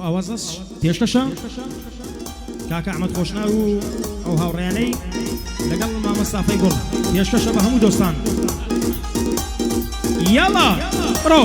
ئاوازەس پێشکەشە کاکە ئەحمەد خۆشناو و ئەو هاوڕێیانەی لەگەڵ مامەستافەی گوڵ پێشکەشە بە هەموو دۆستان یاڵا بڕۆ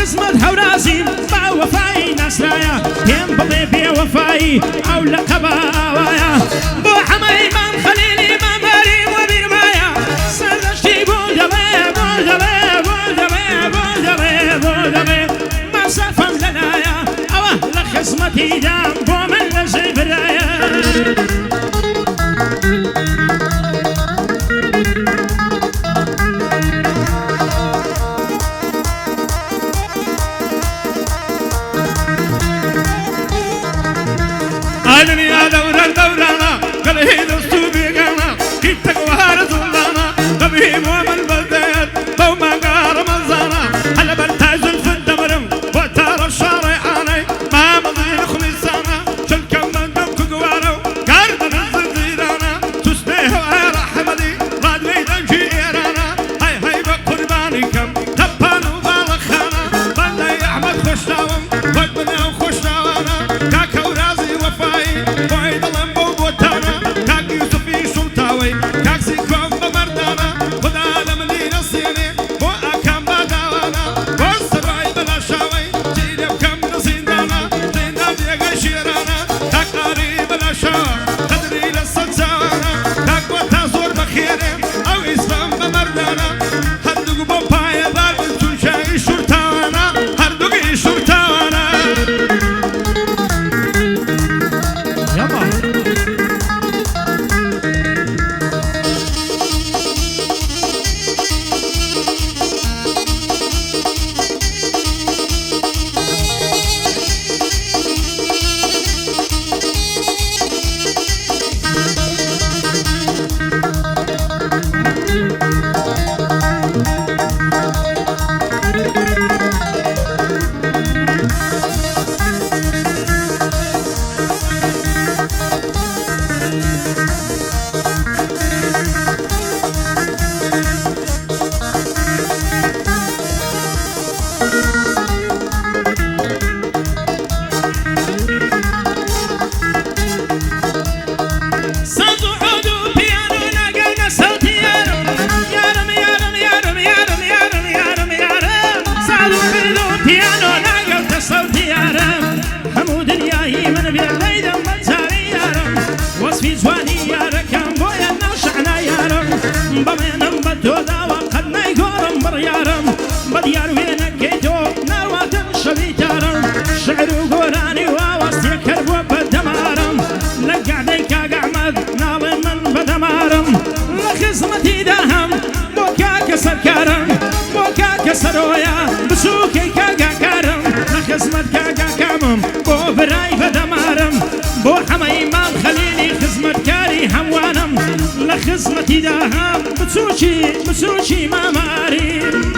خزمت هورازي مع وفاي نسرايا يم بضي بي وفاي او لقبا وايا بو حماي امام خليل امام هاري وبرمايا سرشتي بو جبي بو جبي بو جبي بو جبي بو جبي ما سافر خزمتي دام بو من لجي برايا أهلا يا دوران دورانا قلهي دوستو بيقانا كيتك وهارة زولانا قبيب ومن بلدات بوما قار مزانا هلا بلتاج في الدمرم وتارى الشارعاني ما مضين خميسانا شل كم من دمك قوارو قارد نزل زيرانا تسنيه وهير حمدي راد ويدن جيرانا هاي هاي بقرباني كم تبانو بالخانا بلدي أحمد خشناوم وقبنا وخشناوانا كاكا ورازي وفاي وعيد اللمبو بوتانا كاك يوسفي شلطاوي كاك سيكوم بمردانا خدا لمني نصيني بو أكام بداوانا بو سراي بلا شاوي جيلي بكم نزيندانا زيندان ديغا شيرانا كاك قاري بلا شاوي قدري للسجاوانا كاك وتازور بخيري أو إسلام بمردانا هردوك بو باي دار بنتون شاي شرطاوانا هردوك شرطاوانا يلا صندوق عودو بيانو ناقلنا صوتي يارم يارم يارم يارم يارم يارم يارم يارم صندوق عودو بيانو ناقلنا صوتي يارم همو دنياي من بيرلي دم بتاري يارم وصفي جواني ياركم بويا نوشعنا يارم بمينم بدو داوا قد ما يقورم بر يارم بديار وينك كيتو نارواتم شبيت يارم شعر وقراني ووصي كرب وبدمارم لقعدي كاقعمد ناظم من بدمارم لخزمتي داهم بوكاك سركارم بوكاك سرويا بسوكي كاقا كارم لخزمت كاقا كامم بو براي بدمارم بو حمي مام خليني خزمت كاري هموانم لخزمتي داهم بسوشي ماماريم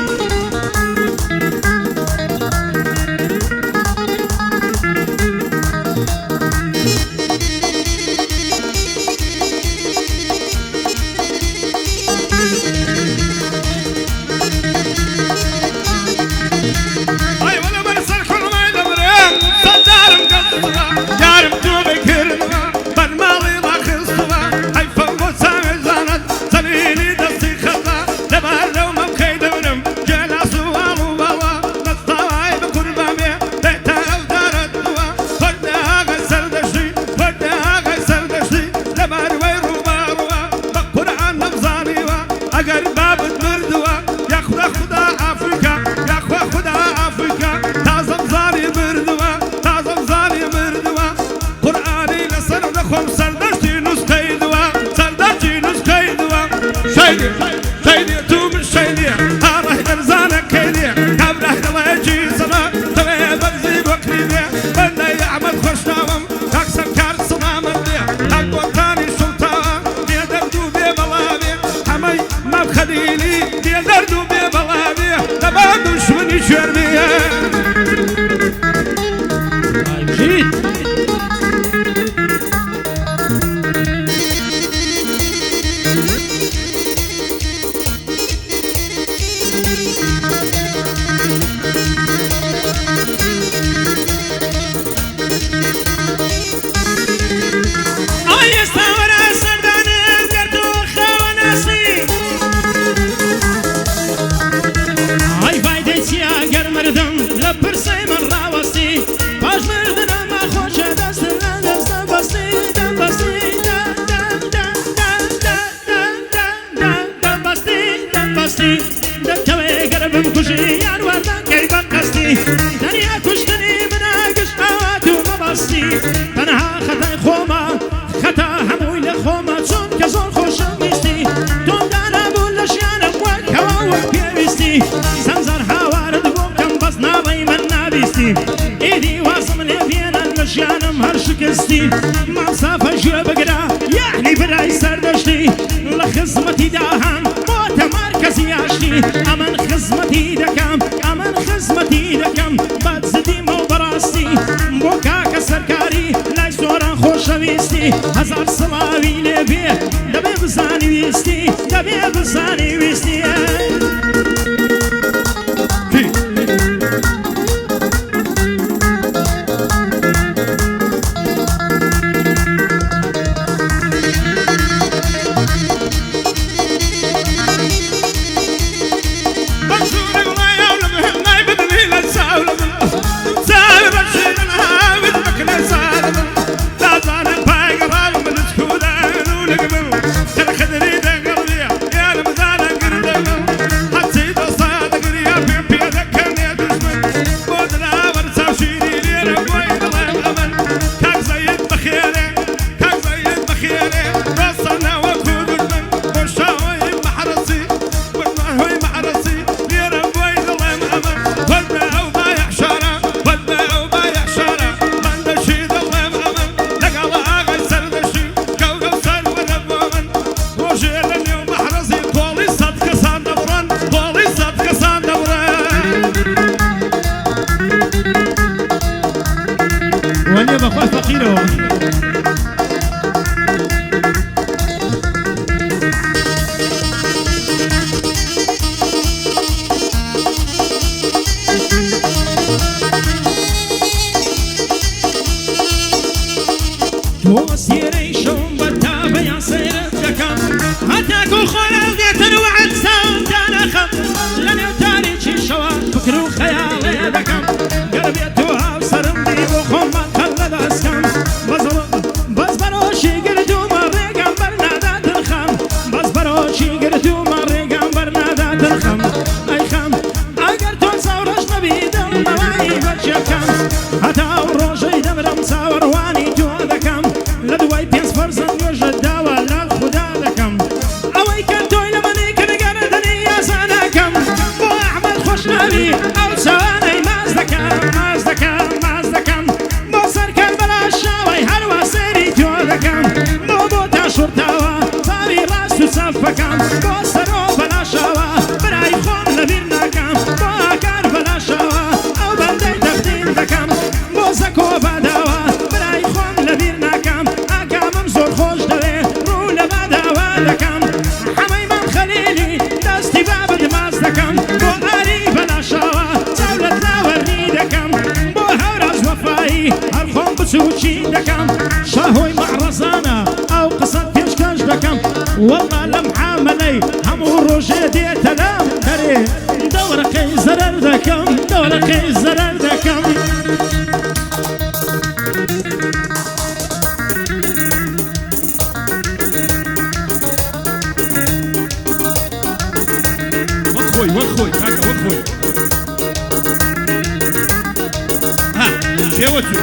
أي ولا برسل كل ما يدبرين صدارم قصوا جارم دوبي كرنا برمالي ما خصوا أي فوق سامي زانت سليلي دستي خطا لبار لو ما بخيدونم جلاسوا والو بوا نستواي بقربامي بيتا أودار الدوا فردها غسل دشي لبار ويرو باروا بقرآن نبزاني وا أقر باب المردوا ياخذ خدا أفريكا خدا أفريكا تازم زاري مردوا قرآني لسر نخوم سردشتي نسكيدوا شيدي توم الشيدي هاره درزانك كيدي كابره دواجي سما توي بغزي بكريدي بنا يعمل خشناوم تاكسر كار صنام الدي هاكوتاني سلطان يدردو ببلابي حمي ما بخليلي يدردو ببلابي تبادو شوني شربيه جيد أي استورا سرداني قردو خواناسي هاي فايدتي يا قرمردم لبرسي من راوستي باش مردنا ما خوش دستنا دست بستي دم بستي دم بستي دكتوي قربم كشي يار وردان كي بقستي دنيا كشتني مناقش هواتو ویستی سنزار هاوارد بوکم بس ناوی من نابیستی ایدی واسم لیبینا لشیانم هر شکستی مصافه جو بگرا یعنی برای سردشتی لخزمتی داهم بوت مرکزی آشتی امن خزمتی دکم امن خزمتی دکم بد زدیم و براستی بوکاک سرکاری لای سوران خوشویستی هزار سلاوی لبی لبی بزانی ویستی لبی بزانی ویستی وأنا بخواه فقيره تو سيري شوم بتابع يا سيرتك هتاكل خلقت وعد سودان خم لن يتاري شي شوال فكر وخيال دكم قلبي توها وصرم دي وخم خلد اسكم بس بروشي قردو مريقم برنادات الخم بس بروشي قردو مريقم برنادات الخم اي خم اگر تو صورش نبيدم نواي بشكم هتا وروشي دمرم صور واني تو دكم لدواي بيس فرزن يوجد داوى لا خدا لكم اوي كان توي لمني كان قردني يا سنكم بو احمد خوش نبي او سواني مازدكم بو سركر بلا شاوي هلوا سيري تو دكم بو بوتا شرطاوى صاري راس تصفكم بو سرو بلا شاوى براي خون لبيرناكم بو اكار بلا شاوى او بندي تفتين دكم بو زكو بداوى براي خون لبيرناكم زور خوش دوی رو لبداوى دکم حميمان خليلي دستي باب دماز دكم بو آري بلا شاوى تولد لاورني دكم بو هوراز وفاي هرخون بسوچي دكم شاهوي معرزانا او قصد بيشكاش دكم والله لم حاملي همو روجي ديت لام دري دورقي زرر دكم دورقي زرر دكم وخوي هكا وخوي ها شيوتو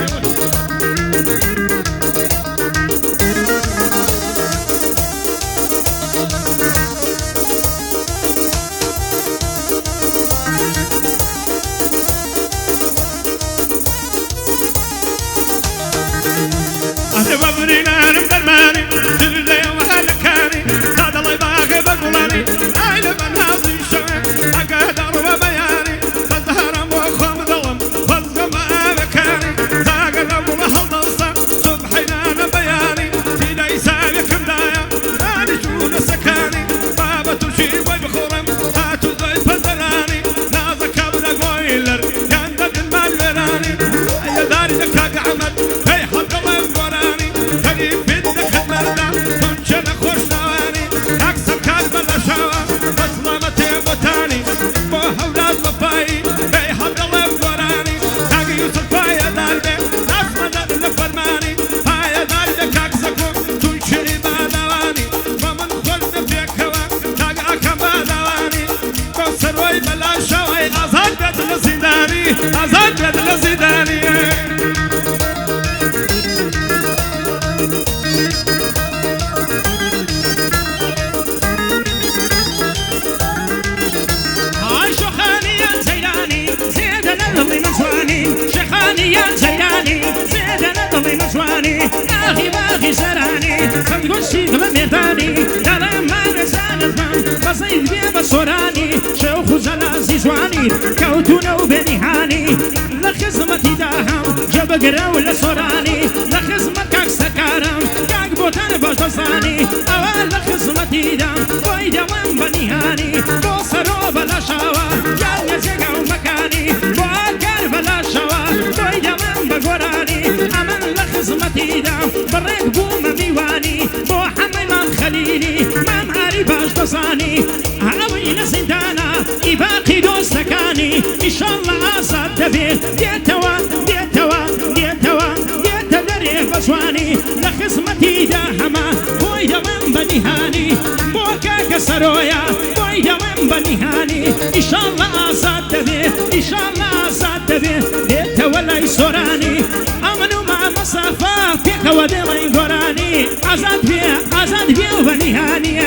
أنا ببني نارم درماني دلي وهلكاني زاد الله يباغي بقولاني أنا بناضي شوي أقدر وبياني فالزهرم وخوم ظلم فالزم أبكاني زاق الأمر هالنصة صبحنا أنا بياني تيدا يساويك مدايا أنا جون سكاني بابا تشي وبخورم هاتو زي فالدراني نازك أبدا قويلر كان دق المال وراني يا داري دكاك عمد هي حق الله وراني تاني بدك المرضى تنشن خوش نواني أكسب كان بلا شوا بظلمتي وتاني بو هولاد وفاي هي حق الله وراني تاقي يوسف فاي دالدي ناس مدد لفرماني هاي دالدي كاكسكو تنشري بادواني ومن خلنا فيك هوا تاقي أكم بادواني بو سروي بلا شوا أزاد بيت لزيداني أزاد بيت لزيداني عايشة مزواني شيخاني يا زياني زيد انا ضلي مزواني اخي باخي سراني فتقول شيخ لميداني دالا ما نزال الفم بصيد بيه بصوراني شوخ زلازي زواني كوتونا وبنيهاني لخزمتي داهم جاب قراو لصوراني لخزمت كاك سكارم كاك بوتان باش بصاني اول لخزمتي دام ويدا من بنيهاني بوصرو بلا شاوا جال نزيقا ومكاني بوالكار بلا شاوا ويدا من بقوراني امن لخزمتي دام بريك بوم ميواني بو حمي من خليلي ما مهاري باش بصاني عوين زندانا يباقي دوستكاني ان شاء الله اصاد تبي ديتوا ديتوا ديتوا ديتا دريك بصواني لخزمتي داهما بويدا من بنيهاني بوكا كسرويا بويدا من بنيهاني ان شاء الله اصاد تبي ان شاء الله اصاد تبي ديتا ولا يسوراني امنوا مع مصافا فيك ودي ما يقراني ازاد بيه وبنيهاني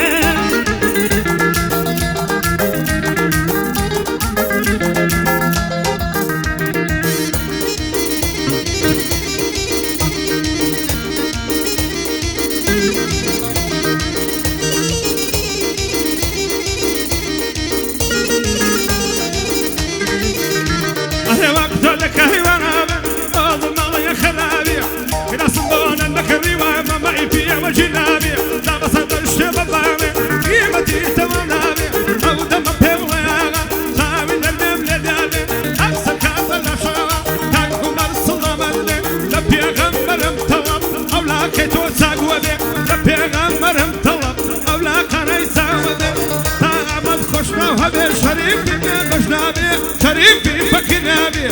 شريف في فكر نابي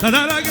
تدارك